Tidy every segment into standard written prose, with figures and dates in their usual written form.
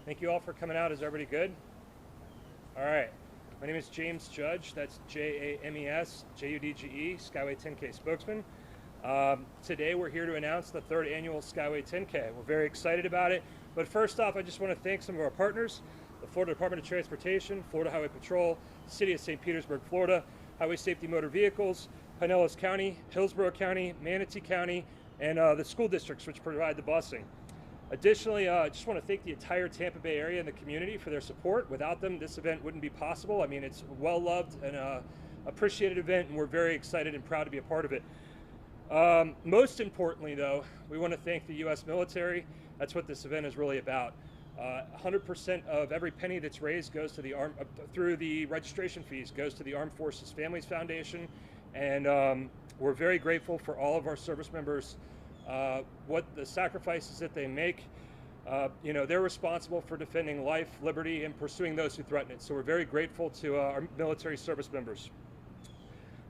Thank you all for coming out. Is everybody good? All right. My name is James Judge. That's James Judge, Skyway 10K spokesman. Today we're here to announce the third annual Skyway 10K. We're very excited about it. But first off, I just want to thank some of our partners: the Florida Department of Transportation, Florida Highway Patrol, City of St. Petersburg, Florida, Highway Safety Motor Vehicles, Pinellas County, Hillsborough County, Manatee County, and the school districts which provide the busing. Additionally, I just want to thank the entire Tampa Bay area and the community for their support. Without them, this event wouldn't be possible. I mean, it's a well-loved and appreciated event, and we're very excited and proud to be a part of it. Most importantly, though, we want to thank the U.S. military. That's what this event is really about. 100% of every penny that's raised goes to the through the registration fees goes to the Armed Forces Families Foundation, and we're very grateful for all of our service members. What the sacrifices that they make. They're responsible for defending life, liberty, and pursuing those who threaten it. So we're very grateful to our military service members.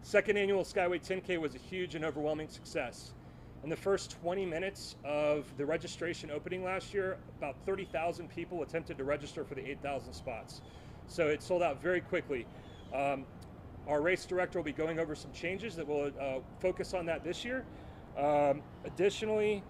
Second annual Skyway 10K was a huge and overwhelming success. In the first 20 minutes of the registration opening last year, about 30,000 people attempted to register for the 8,000 spots. So it sold out very quickly. Our race director will be going over some changes that will focus on that this year. Additionally,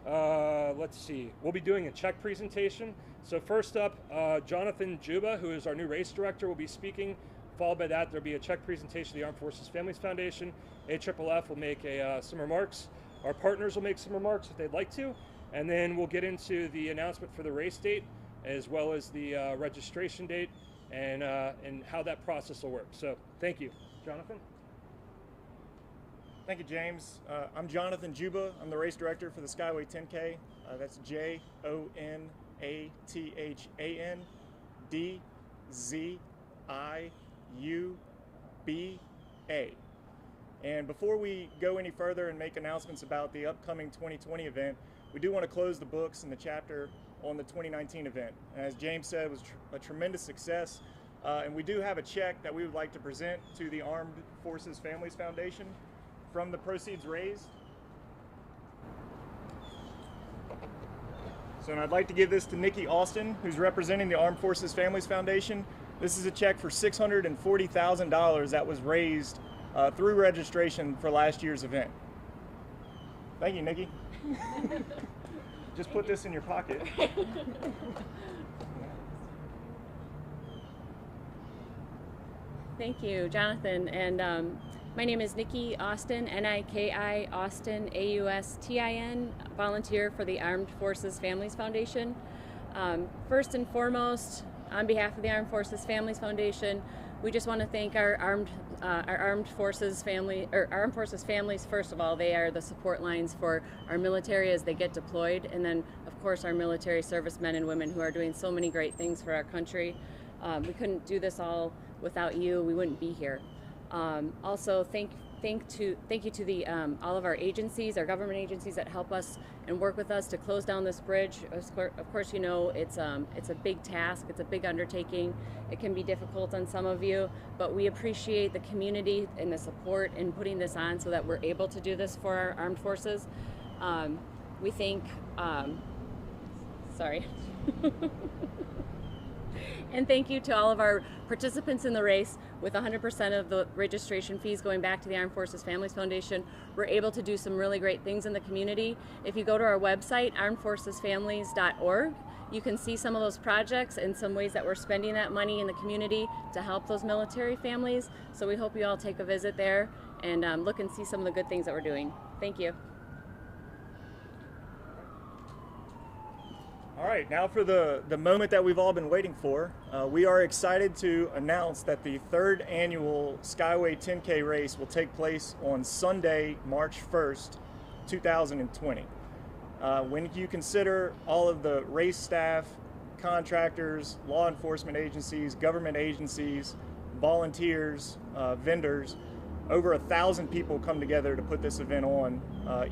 let's see, we'll be doing a check presentation. So first up, Jonathan Juba, who is our new race director, will be speaking. Followed by that, there'll be a check presentation to the Armed Forces Families Foundation. AFFF will make some remarks. Our partners will make some remarks if they'd like to. And then we'll get into the announcement for the race date, as well as the registration date and how that process will work. So thank you. Jonathan? Thank you, James. I'm Jonathan Juba. I'm the race director for the Skyway 10K. That's JONATHANDZIUBA. And before we go any further and make announcements about the upcoming 2020 event, we do want to close the books and the chapter on the 2019 event. As James said, it was a tremendous success. And we do have a check that we would like to present to the Armed Forces Families Foundation from the proceeds raised. So I'd like to give this to Nikki Austin, who's representing the Armed Forces Families Foundation. This is a check for $640,000 that was raised through registration for last year's event. Thank you, Nikki. Just put this in your pocket. Thank you, Jonathan. And my name is Nikki Austin, N-I-K-I, Austin, A-U-S-T-I-N, volunteer for the Armed Forces Families Foundation. First and foremost, on behalf of the Armed Forces Families Foundation, we just want to thank our Armed Forces families. First of all, they are the support lines for our military as they get deployed, and then of course our military servicemen and women who are doing so many great things for our country. We couldn't do this all without you. We wouldn't be here. Also, thank you to the all of our agencies, our government agencies that help us and work with us to close down this bridge. Of course, you know it's a big task. It's a big undertaking. It can be difficult on some of you, but we appreciate the community and the support in putting this on so that we're able to do this for our armed forces. We think, sorry. And thank you to all of our participants in the race. With 100% of the registration fees going back to the Armed Forces Families Foundation, we're able to do some really great things in the community. If you go to our website, armedforcesfamilies.org, you can see some of those projects and some ways that we're spending that money in the community to help those military families. So we hope you all take a visit there and look and see some of the good things that we're doing. Thank you. All right, now for the moment that we've all been waiting for. We are excited to announce that the third annual Skyway 10K race will take place on Sunday, March 1st, 2020. When you consider all of the race staff, contractors, law enforcement agencies, government agencies, volunteers, vendors, over 1,000 people come together to put this event on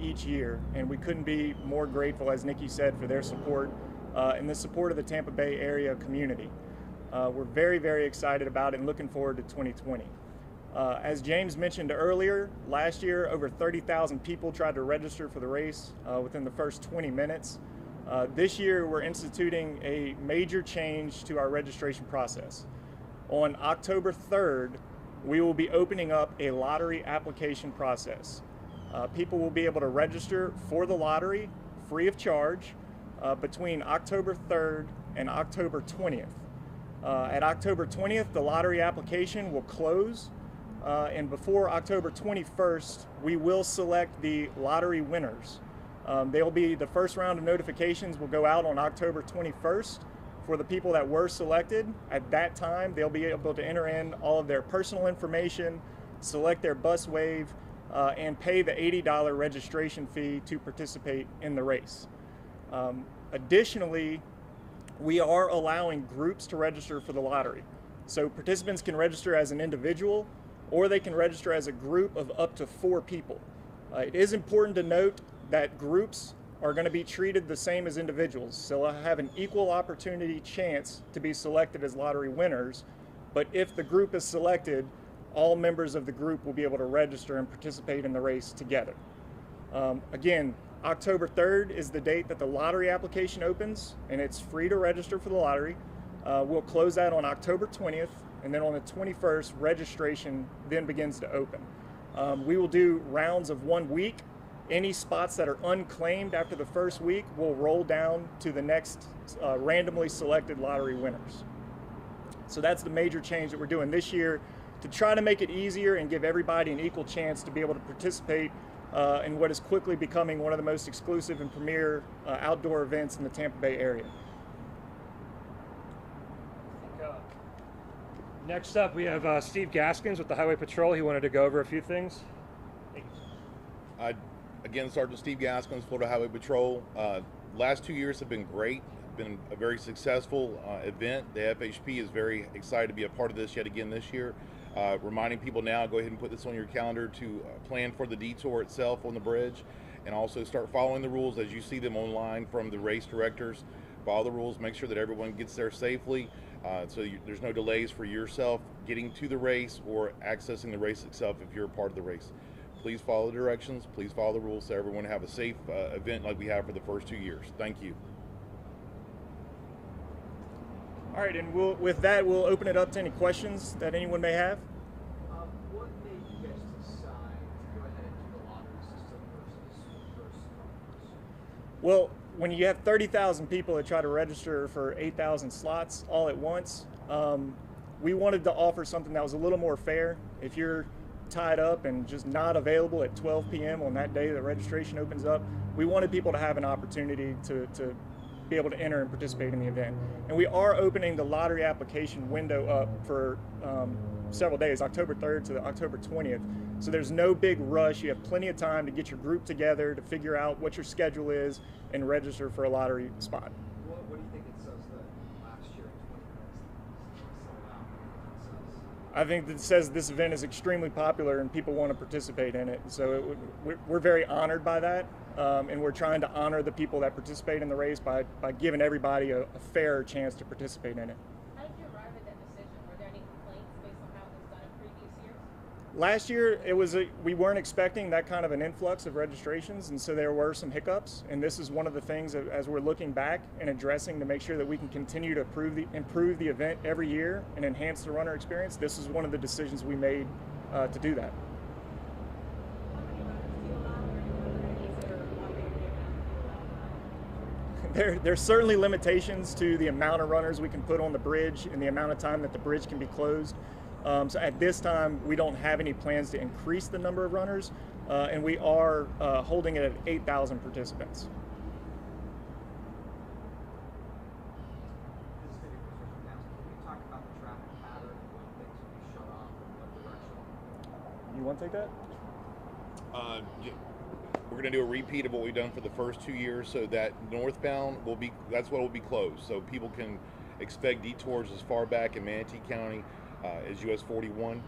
each year, and we couldn't be more grateful, as Nikki said, for their support and the support of the Tampa Bay area community. We're very, very excited about it and looking forward to 2020. As James mentioned earlier, last year over 30,000 people tried to register for the race within the first 20 minutes. This year, we're instituting a major change to our registration process. On October 3rd, we will be opening up a lottery application process. People will be able to register for the lottery free of charge between October 3rd and October 20th. At October 20th, the lottery application will close, and before October 21st, we will select the lottery winners. They'll be, the first round of notifications will go out on October 21st. For the people that were selected, at that time, they'll be able to enter in all of their personal information, select their bus wave, and pay the $80 registration fee to participate in the race. Additionally, we are allowing groups to register for the lottery. So participants can register as an individual, or they can register as a group of up to 4 people. It is important to note that groups are going to be treated the same as individuals, so they'll have an equal opportunity chance to be selected as lottery winners. But if the group is selected, all members of the group will be able to register and participate in the race together. Again, October 3rd is the date that the lottery application opens, and it's free to register for the lottery. We'll close that on October 20th, and then on the 21st, registration then begins to open. We will do rounds of 1 week. Any spots that are unclaimed after the first week will roll down to the next randomly selected lottery winners. So that's the major change that we're doing this year to try to make it easier and give everybody an equal chance to be able to participate in what is quickly becoming one of the most exclusive and premier outdoor events in the Tampa Bay area. Next up, we have Steve Gaskins with the Highway Patrol. He wanted to go over a few things. Again, Sergeant Steve Gaskins, Florida Highway Patrol. Last 2 years have been great. Been a very successful event. The FHP is very excited to be a part of this yet again this year. Reminding people now, go ahead and put this on your calendar to plan for the detour itself on the bridge, and also start following the rules as you see them online from the race directors. Follow the rules, make sure that everyone gets there safely, so there's no delays for yourself getting to the race or accessing the race itself if you're a part of the race. Please follow the directions, please follow the rules so everyone have a safe event like we have for the first 2 years. Thank you. All right, and with that, we'll open it up to any questions that anyone may have. What made you guys decide to go ahead and do the lottery system versus Well, when you have 30,000 people that try to register for 8,000 slots all at once, we wanted to offer something that was a little more fair. If you're tied up and just not available at 12 p.m. on that day that registration opens up, we wanted people to have an opportunity to be able to enter and participate in the event. And we are opening the lottery application window up for several days, October 3rd to October 20th. So there's no big rush. You have plenty of time to get your group together, to figure out what your schedule is, and register for a lottery spot. What do you think it says that last year in 2020 I think that it says this event is extremely popular and people want to participate in it. So we're very honored by that, and we're trying to honor the people that participate in the race by giving everybody a fair chance to participate in it. How did you arrive at that decision? Were there any complaints based on how it was done in previous years? Last year, we weren't expecting that kind of an influx of registrations, and so there were some hiccups. And this is one of the things that, as we're looking back and addressing to make sure that we can continue to improve the event every year and enhance the runner experience. This is one of the decisions we made to do that. There's certainly limitations to the amount of runners we can put on the bridge and the amount of time that the bridge can be closed. So at this time, we don't have any plans to increase the number of runners, and we are holding it at 8,000 participants. This is maybe for Sergeant Gaskins. Can you talk about the traffic pattern and when things will be shut off and what direction? You want to take that? We're going to do a repeat of what we've done for the first 2 years, so that northbound that's what will be closed. So people can expect detours as far back in Manatee County as US 41,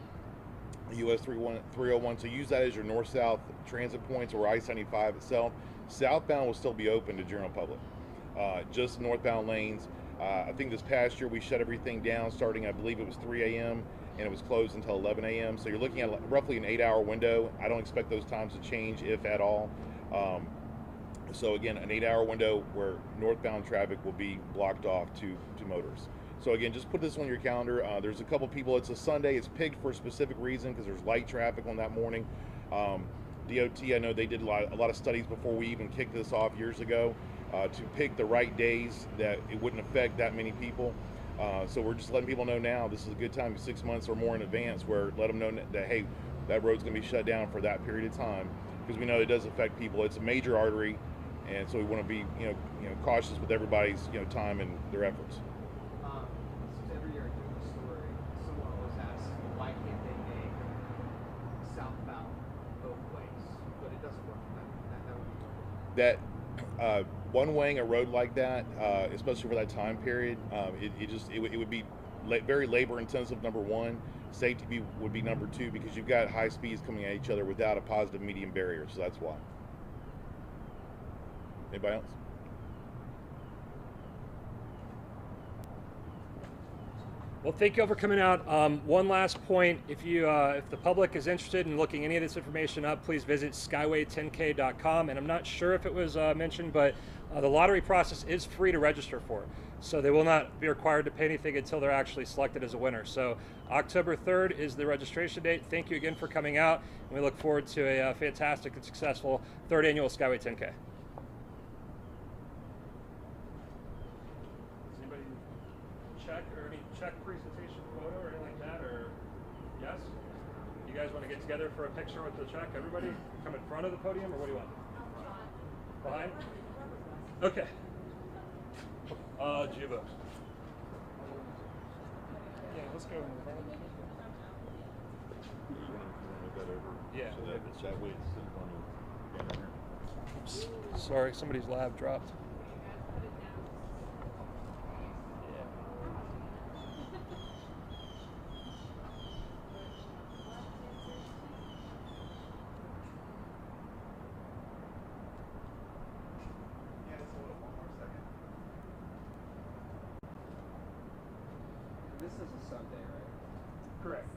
US 301. So use that as your north-south transit points, or I-75 itself. Southbound will still be open to general public, just northbound lanes. I think this past year we shut everything down starting, I believe it was 3 a.m. and it was closed until 11 a.m. So you're looking at roughly an 8-hour window. I don't expect those times to change, if at all. So again, an 8-hour window where northbound traffic will be blocked off to motorists. So again, just put this on your calendar. There's a couple people, it's a Sunday, it's picked for a specific reason because there's light traffic on that morning. DOT, I know they did a lot of studies before we even kicked this off years ago to pick the right days that it wouldn't affect that many people. So we're just letting people know now, this is a good time, 6 months or more in advance, where let them know that, hey, that road's gonna be shut down for that period of time, because we know it does affect people. It's a major artery, and so we want to be, cautious with everybody's, time and their efforts. So every year I do this story, someone always asks, why can't they make southbound both ways? But it doesn't work. That would be One-waying a road like that, especially for that time period, it would be very labor-intensive. Number one, safety would be number two, because you've got high speeds coming at each other without a positive medium barrier. So that's why. Anybody else? Well, thank you all for coming out. One last point: if the public is interested in looking any of this information up, please visit skyway10k.com. And I'm not sure if it was mentioned, but the lottery process is free to register for, so they will not be required to pay anything until they're actually selected as a winner. So October 3rd is the registration date. Thank you again for coming out, and we look forward to a fantastic and successful 3rd annual Skyway 10K. Check presentation photo or anything like that, or yes? You guys want to get together for a picture with the check? Everybody come in front of the podium, or what do you want? Behind? Okay. Juba. Yeah, let's go in front of them. Yeah. So that way it's Oops. Sorry, somebody's lab dropped. This is a Sunday, right? Correct.